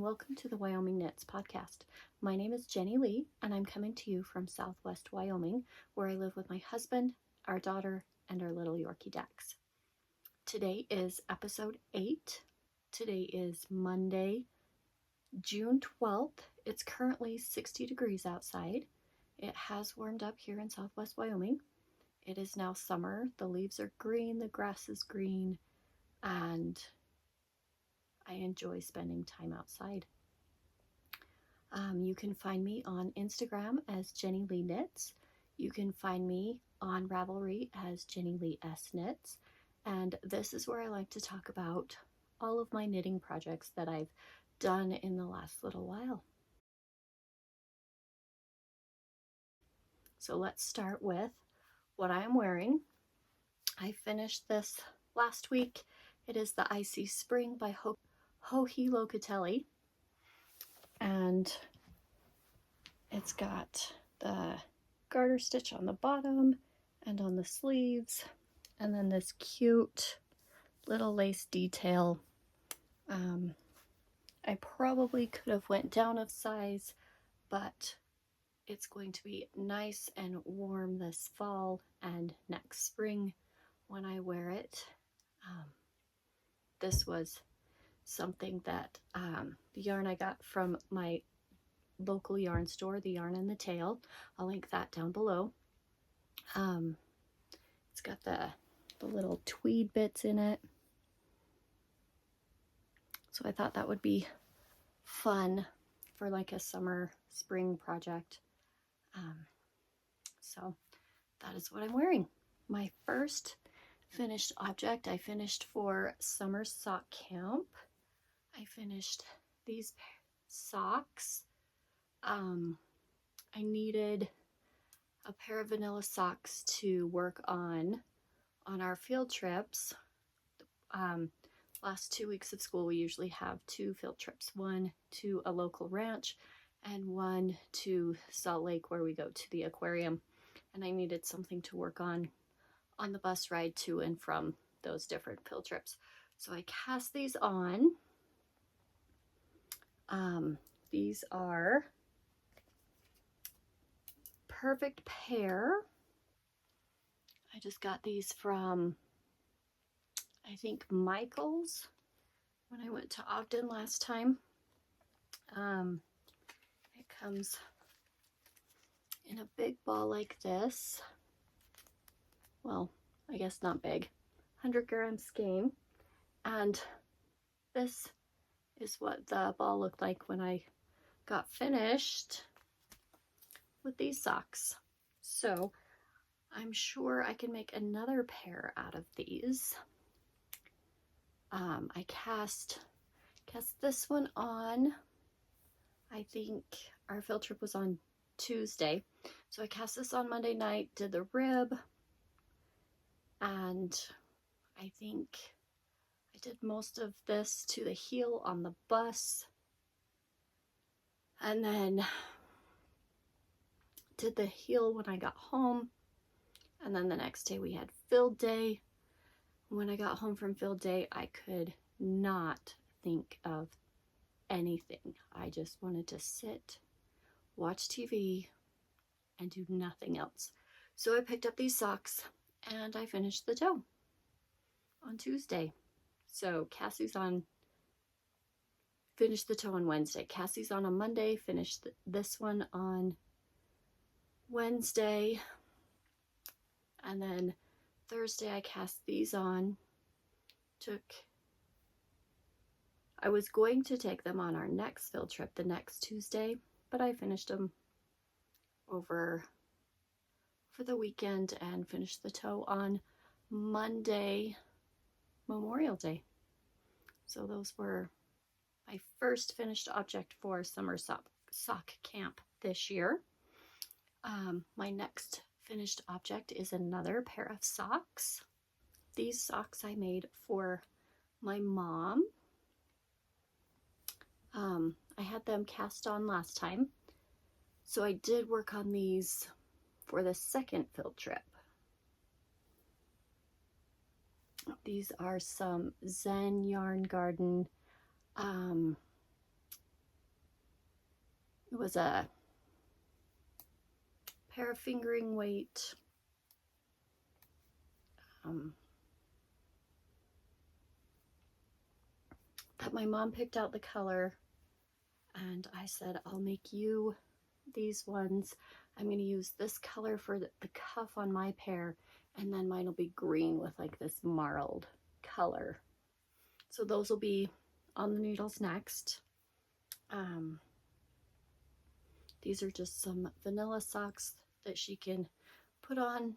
welcome to the Wyoming Knits podcast. My name is Jenny Lee, and I'm coming to you from Southwest Wyoming, where I live with my husband, our daughter, and our little Yorkie Dax. Today is episode 8. Today is Monday, June 12th. It's currently 60 degrees outside. It has warmed up here in Southwest Wyoming. It is now summer. The leaves are green, the grass is green, and I enjoy spending time outside. You can find me on Instagram as Jenny Lee Knits. You can find me on Ravelry as Jenny Lee S Knits. And this is where I like to talk about all of my knitting projects that I've done in the last little while. So let's start with what I am wearing. I finished this last week. It is the Icy Spring by Locatelli, and it's got the garter stitch on the bottom and on the sleeves, and then this cute little lace detail. I probably could have went down a size, but it's going to be nice and warm this fall and next spring when I wear it. This was something that the yarn I got from my local yarn store, the Yarn and the Tail. I'll link that down below. It's got the little tweed bits in it. So I thought that would be fun for like a summer, spring project. So that is what I'm wearing. My first finished object I finished for summer sock camp. I finished these socks. I needed a pair of vanilla socks to work on our field trips. Last 2 weeks of school, we usually have 2 field trips, one to a local ranch and one to Salt Lake where we go to the aquarium. And I needed something to work on the bus ride to and from those different field trips. So I cast these on. These are perfect pair. I just got these from, I think, Michael's when I went to Ogden last time. It comes in a big ball like this. Well, I guess not big, 100-gram skein. And this is what the ball looked like when I got finished with these socks. So I'm sure I can make another pair out of these. I cast this one on, I think our field trip was on Tuesday. So I cast this on Monday night, did the rib, and I think I did most of this to the heel on the bus, and then did the heel when I got home, and then the next day we had field day. When I got home from field day, I could not think of anything. I just wanted to sit, watch TV, and do nothing else. So I picked up these socks and I finished the toe on Tuesday. So finished the toe on Wednesday. Cassie's on Monday, finished this one on Wednesday. And then Thursday I cast these on. I was going to take them on our next field trip the next Tuesday, but I finished them over for the weekend and finished the toe on Monday, Memorial Day. So those were my first finished object for summer sock camp this year. My next finished object is another pair of socks. These socks I made for my mom. I had them cast on last time, so I did work on these for the second field trip. These are some Zen Yarn Garden It was a pair of fingering weight that my mom picked out the color, and I said, I'll make you these ones. I'm going to use this color for the cuff on my pair, and then mine will be green with like this marled color. So those will be on the needles next. These are just some vanilla socks that she can put on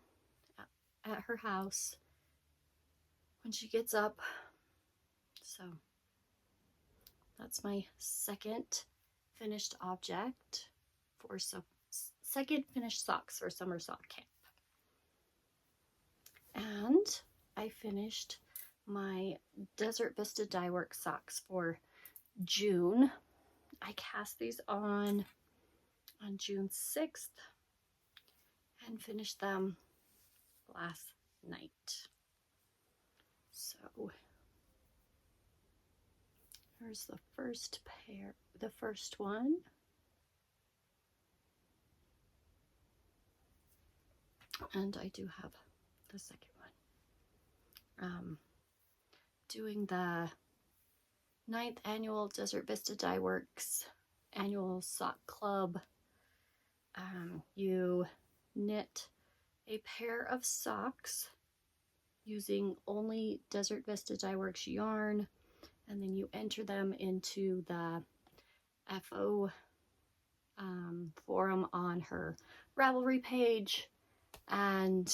at her house when she gets up. So that's my second finished object for second finished socks for summer sock camp. And I finished my Desert Vista Dyeworks socks for June. I cast these on June 6th and finished them last night. So here's the first pair, the first one. And I do have the second one. Doing the 9th annual Desert Vista Dyeworks annual sock club. You knit a pair of socks using only Desert Vista Dyeworks yarn, and then you enter them into the FO forum on her Ravelry page. And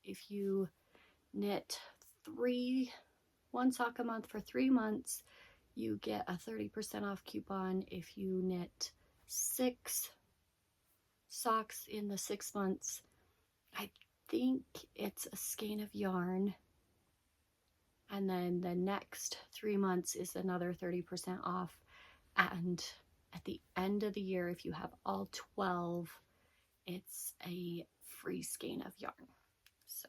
if you knit one sock a month for 3 months, you get a 30% off coupon. If you knit 6 socks in the 6 months, I think it's a skein of yarn, and then the next 3 months is another 30% off. And at the end of the year, if you have all 12, it's a free skein of yarn. So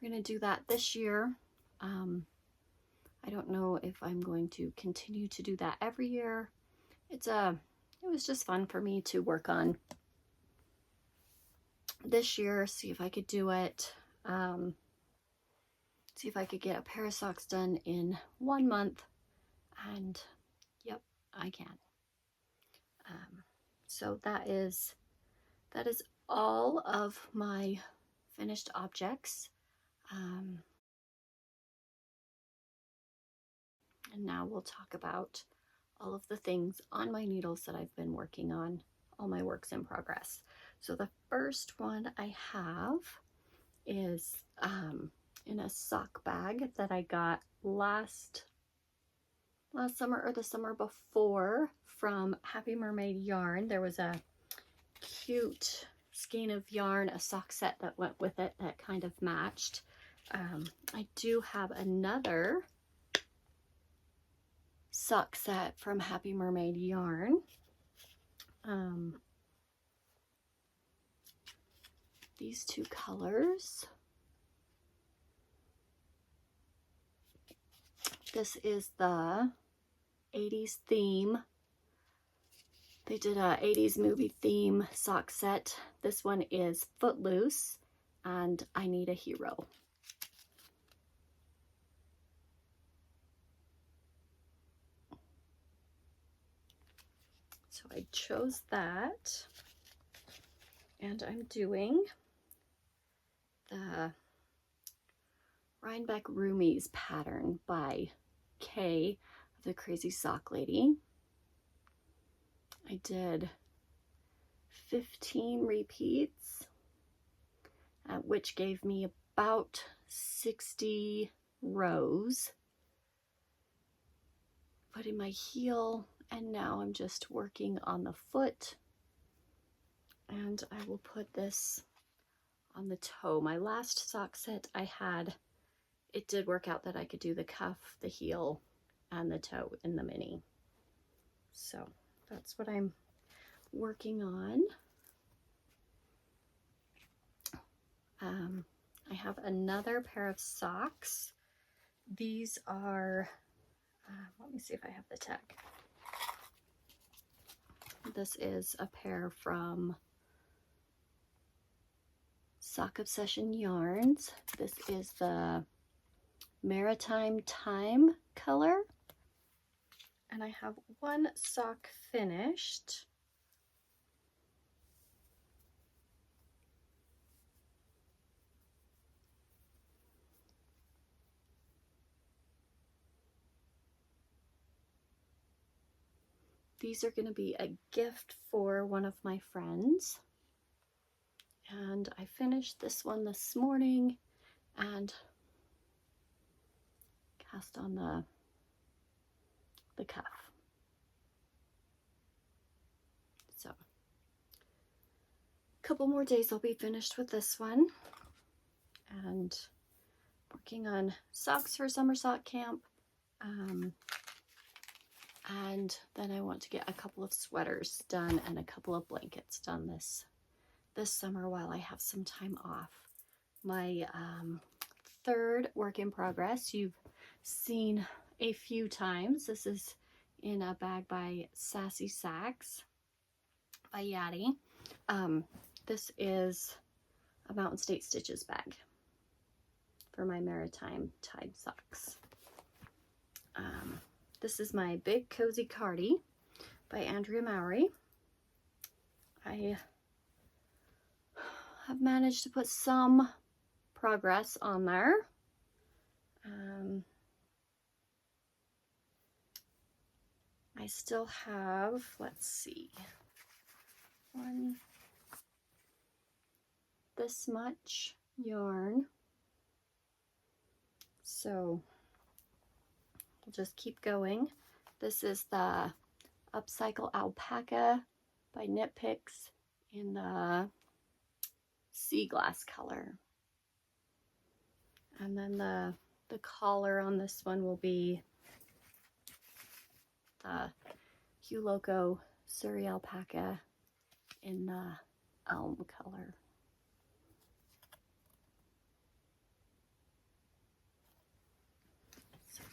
we're going to do that this year. I don't know if I'm going to continue to do that every year. It was just fun for me to work on this year, see if I could do it, see if I could get a pair of socks done in 1 month, and yep, I can. So that is all of my finished objects. And now we'll talk about all of the things on my needles that I've been working on, all my works in progress. So the first one I have is in a sock bag that I got last summer or the summer before from Happy Mermaid Yarn. There was a cute skein of yarn, a sock set that went with it that kind of matched. I do have another sock set from Happy Mermaid Yarn. These two colors. This is the 80s theme. They did a 80s movie theme sock set. This one is Footloose and I Need a Hero. So I chose that, and I'm doing the Rhinebeck Roomies pattern by Kay, the Crazy Sock Lady. I did 15 repeats, which gave me about 60 rows. Put in my heel, and now I'm just working on the foot, and I will put this on the toe. My last sock set I had, it did work out that I could do the cuff, the heel, and the toe in the mini. So that's what I'm working on. I have another pair of socks. These are, let me see if I have the tag. This is a pair from Sock Obsession Yarns. This is the Maritime Time color. And I have one sock finished. These are going to be a gift for one of my friends. And I finished this one this morning and cast on the cuff. So, a couple more days I'll be finished with this one. And working on socks for summer sock camp. And then I want to get a couple of sweaters done and a couple of blankets done this summer while I have some time off. My third work in progress you've seen a few times. This is in a bag by Sassy Sacks by Yadi. This is a Mountain State Stitches bag for my Maritime tied socks. This is my Big Cozy Cardi by Andrea Mowry. I have managed to put some progress on there. I still have, let's see, this much yarn. So we'll just keep going. This is the Upcycle Alpaca by Knitpicks in the Seaglass color. And then the collar on this one will be the Loco Suri Alpaca in the elm color. So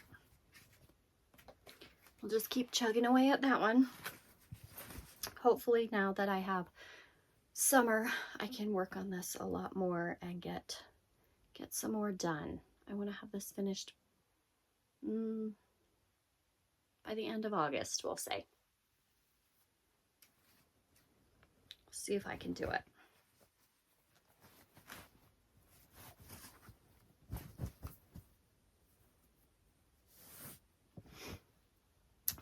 we'll just keep chugging away at that one. Hopefully now that I have summer, I can work on this a lot more and get some more done. I want to have this finished by the end of August, we'll say. See if I can do it.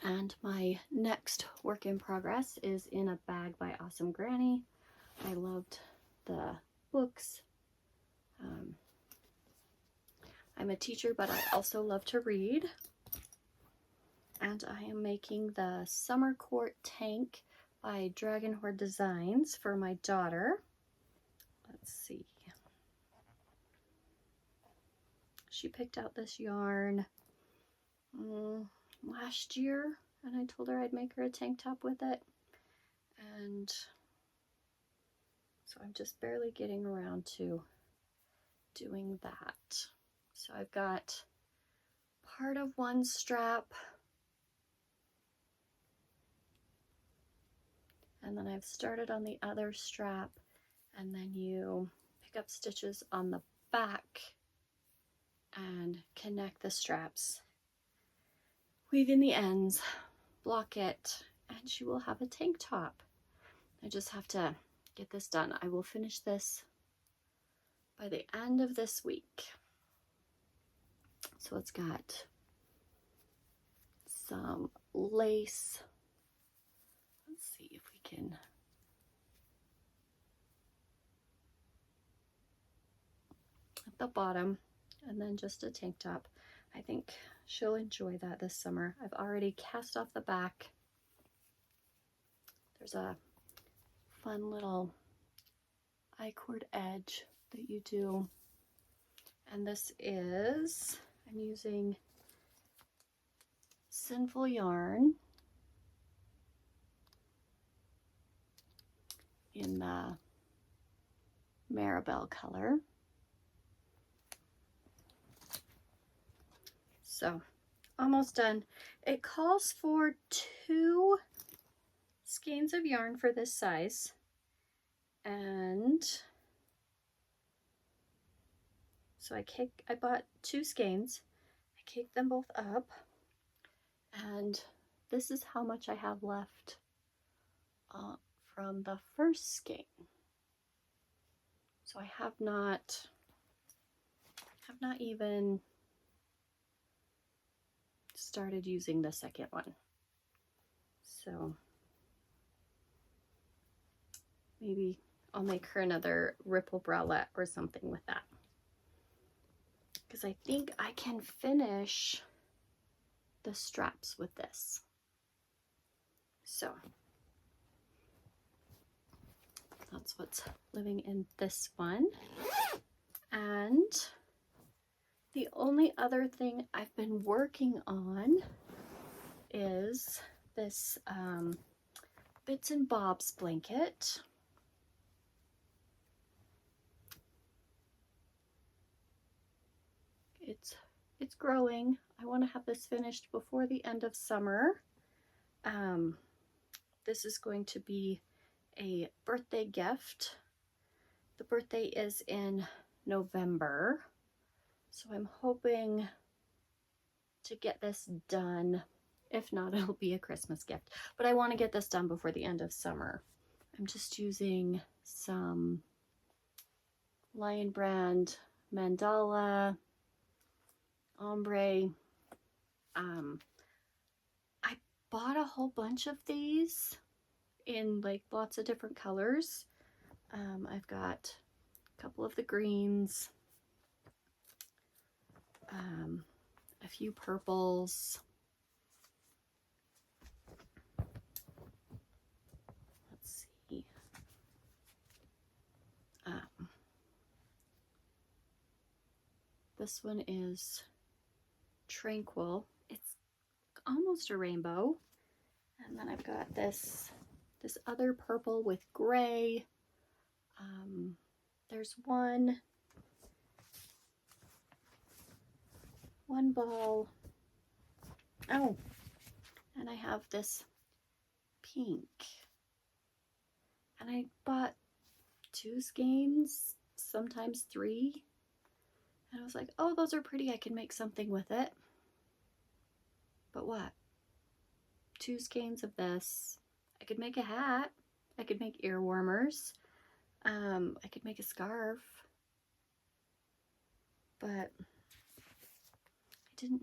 And my next work in progress is in a bag by Awesome Granny. I loved the books. I'm a teacher, but I also love to read. And I am making the Summer Court Tank by Dragon Hoard Designs for my daughter. Let's see. She picked out this yarn last year, and I told her I'd make her a tank top with it. And so I'm just barely getting around to doing that. So I've got part of one strap, and then I've started on the other strap, and then you pick up stitches on the back and connect the straps, weave in the ends, block it, and she will have a tank top. I just have to get this done. I will finish this by the end of this week. So it's got some lace. Let's see if we can. At the bottom, and then just a tank top. I think she'll enjoy that this summer. I've already cast off the back. There's a fun little I-cord edge that you do. And this is, I'm using Sinful Yarn in the Maribel color. So almost done. It calls for 2 skeins of yarn for this size, and so I bought 2 skeins. I caked them both up, and this is how much I have left from the first skein. So I have not even started using the second one. So maybe I'll make her another ripple bralette or something with that, because I think I can finish the straps with this. So that's what's living in this one. And the only other thing I've been working on is this bits and bobs blanket. It's growing. I want to have this finished before the end of summer. This is going to be a birthday gift. The birthday is in November, so I'm hoping to get this done. If not, it'll be a Christmas gift, but I want to get this done before the end of summer. I'm just using some Lion Brand mandala ombre. I bought a whole bunch of these in like lots of different colors. I've got a couple of the greens, a few purples. Let's see. This one is Tranquil. It's almost a rainbow. And then I've got this other purple with gray. There's one ball. Oh, and I have this pink. And I bought 2 skeins, sometimes 3. And I was like, oh, those are pretty. I can make something with it. But what? 2 skeins of this. I could make a hat. I could make ear warmers. I could make a scarf. But I didn't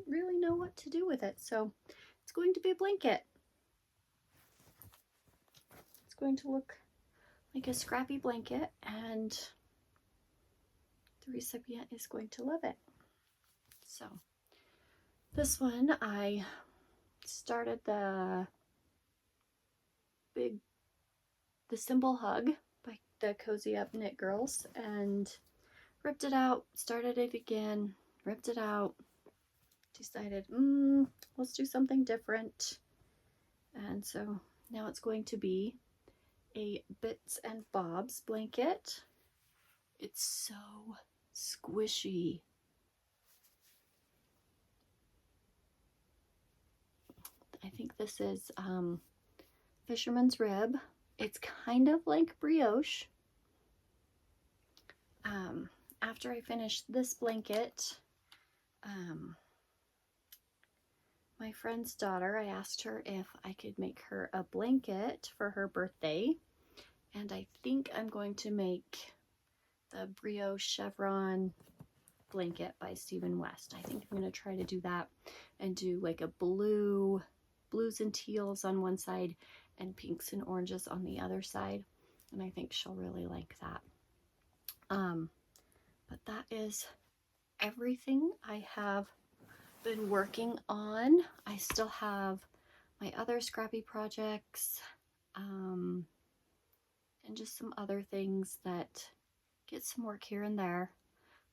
really know what to do with it. So it's going to be a blanket. It's going to look like a scrappy blanket, and the recipient is going to love it. So this one, I started the Symbol Hug by the Cozy Up Knit Girls, and ripped it out, started it again, ripped it out, decided, let's do something different. And so now it's going to be a bits and bobs blanket. It's so squishy. I think this is Fisherman's Rib. It's kind of like brioche. After I finished this blanket, my friend's daughter, I asked her if I could make her a blanket for her birthday, and I think I'm going to make the brioche chevron blanket by Stephen West. I think I'm going to try to do that and do like a blues and teals on one side and pinks and oranges on the other side, and I think she'll really like that. But that is everything I have been working on. I still have my other scrappy projects, and just some other things that get some work here and there.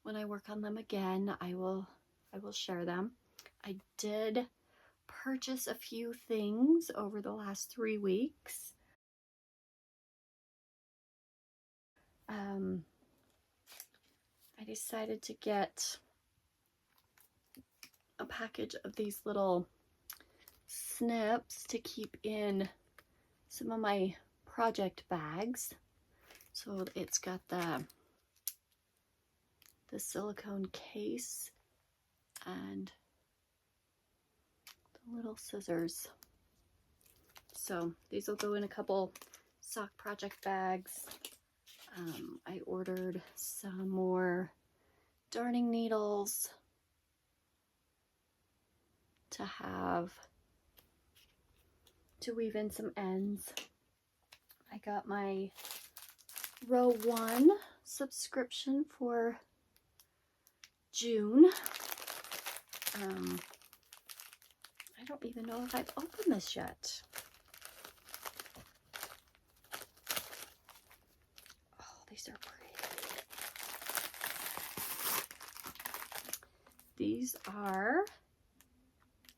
When I work on them again, I will share them. I did purchase a few things over the last 3 weeks. I decided to get a package of these little snips to keep in some of my project bags. So it's got the silicone case and the little scissors. So these will go in a couple sock project bags. I ordered some more darning needles to have to weave in some ends. I got my row 1 subscription for June. I don't even know if I've opened this yet. Oh, these are pretty. These are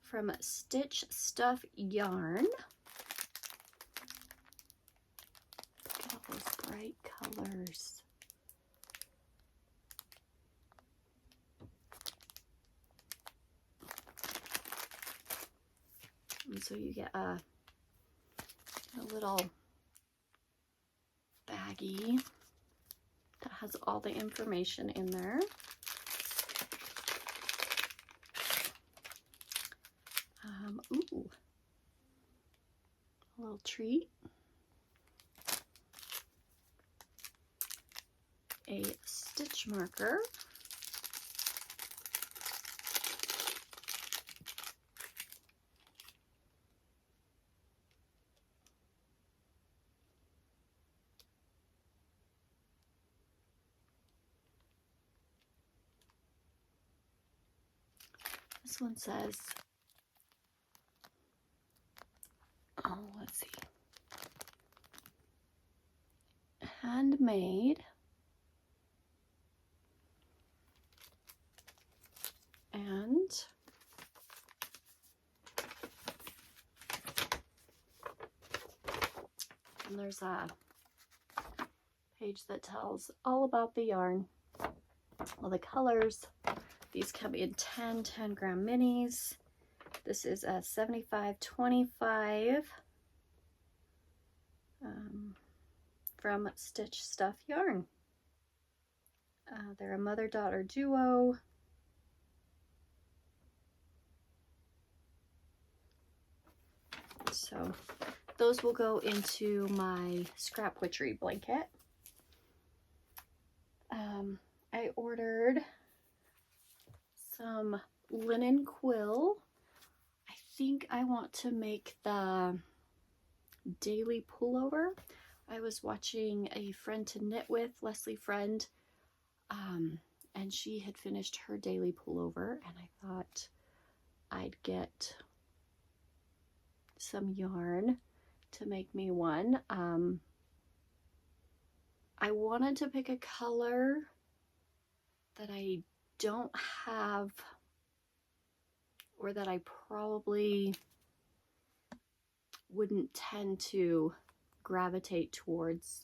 from Stitch Stuff Yarn. Look at all those bright colors. And so you get a little baggie that has all the information in there. Ooh, a little treat. A stitch marker. This one says, oh, let's see, handmade and there's a page that tells all about the yarn, all the colors. These come in 10 gram minis. This is a 75/25 from Stitch Stuff Yarn. They're a mother-daughter duo. So those will go into my scrap witchery blanket. I ordered some linen quill. I think I want to make the daily pullover. I was watching a friend to knit with, Leslie Friend, and she had finished her daily pullover, and I thought I'd get some yarn to make me one. I wanted to pick a color that I don't have, or that I probably wouldn't tend to gravitate towards.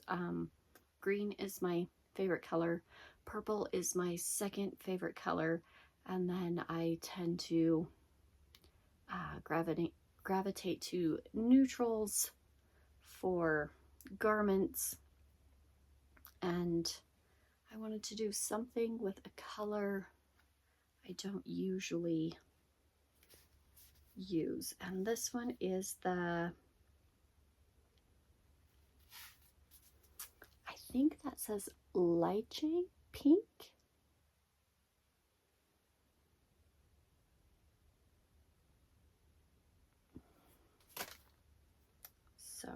Green is my favorite color. Purple is my second favorite color. And then I tend to gravitate to neutrals for garments. And I wanted to do something with a color I don't usually use. And this one is the, I think that says lychee pink. So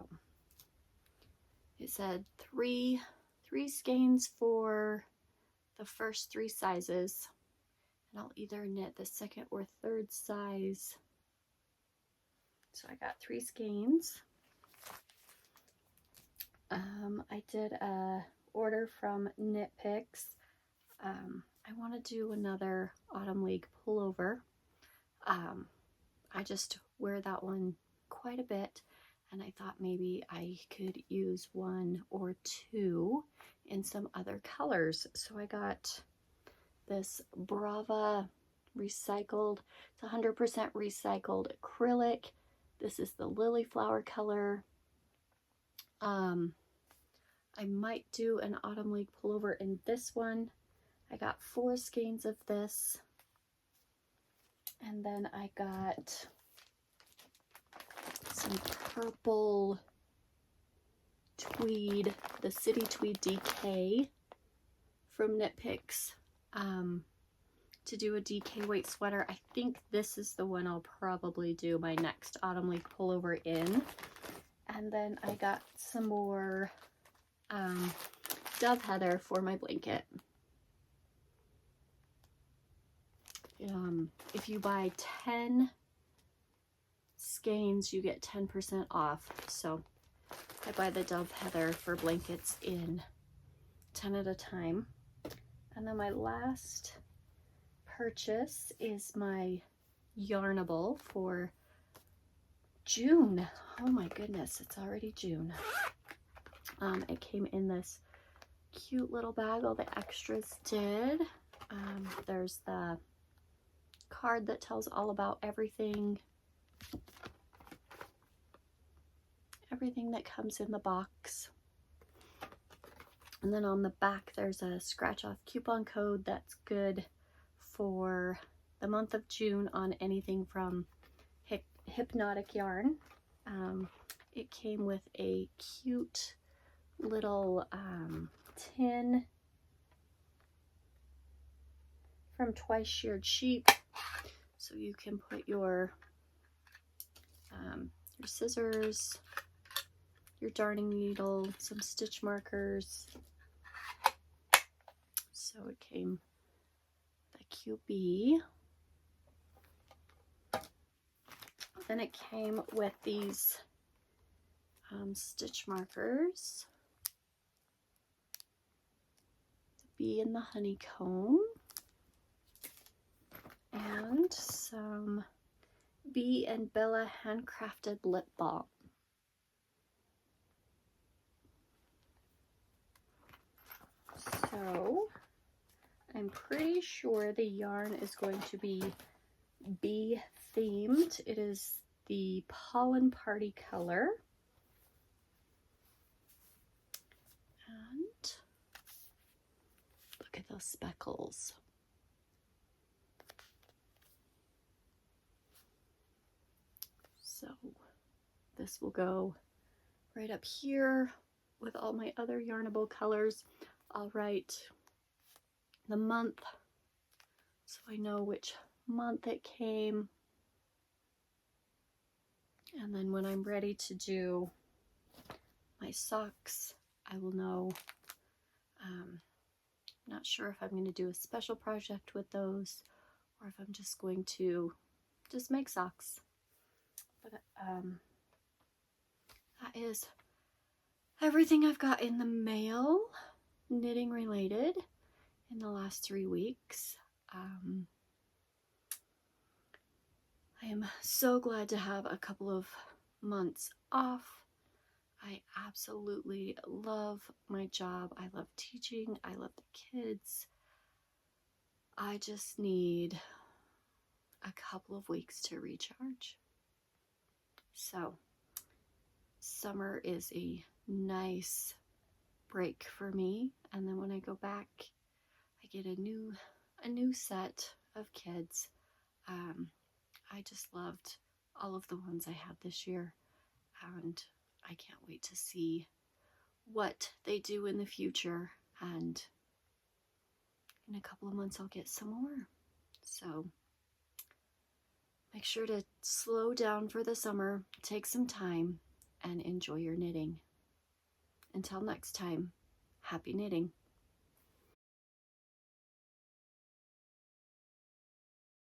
it said three skeins for the first 3 sizes, and I'll either knit the second or third size. So I got 3 skeins. I did a order from Knitpicks. I want to do another Autumn League pullover. I just wear that one quite a bit, and I thought maybe I could use 1 or 2 in some other colors. So I got this Brava recycled, it's 100% recycled acrylic This is the lily flower color. I might do an autumn leaf pullover in this one. I got 4 skeins of this. And then I got some purple tweed, the City Tweed DK from Knitpicks, to do a DK weight sweater. I think this is the one I'll probably do my next autumn leaf pullover in. And then I got some more dove heather for my blanket. If you buy 10 skeins, you get 10% off. So I buy the dove heather for blankets in 10 at a time. And then my last purchase is my Yarnable for June. Oh my goodness, it's already June. It came in this cute little bag. All the extras did. There's the card that tells all about everything that comes in the box. And then on the back there's a scratch off coupon code that's good for the month of June on anything from Hypnotic Yarn. It came with a cute little tin from Twice Sheared Sheep, so you can put your scissors, your darning needle, some stitch markers. So it came the cute bee. Then it came with these stitch markers, the bee and the honeycomb, and some Bee and Bella handcrafted lip balm. So I'm pretty sure the yarn is going to be bee themed. It is the Pollen Party color. And look at those speckles. So this will go right up here with all my other Yarnable colors. I'll write the month so I know which month it came. And then when I'm ready to do my socks, I will know. Not sure if I'm going to do a special project with those or if I'm just going to just make socks. But that is everything I've got in the mail, knitting related, in the last 3 weeks. I am so glad to have a couple of months off. I absolutely love my job. I love teaching. I love the kids. I just need a couple of weeks to recharge. So summer is a nice break for me, and then when I go back I get a new set of kids. I just loved all of the ones I had this year, and I can't wait to see what they do in the future, and in a couple of months I'll get some more. So make sure to slow down for the summer, take some time, and enjoy your knitting. Until next time, happy knitting.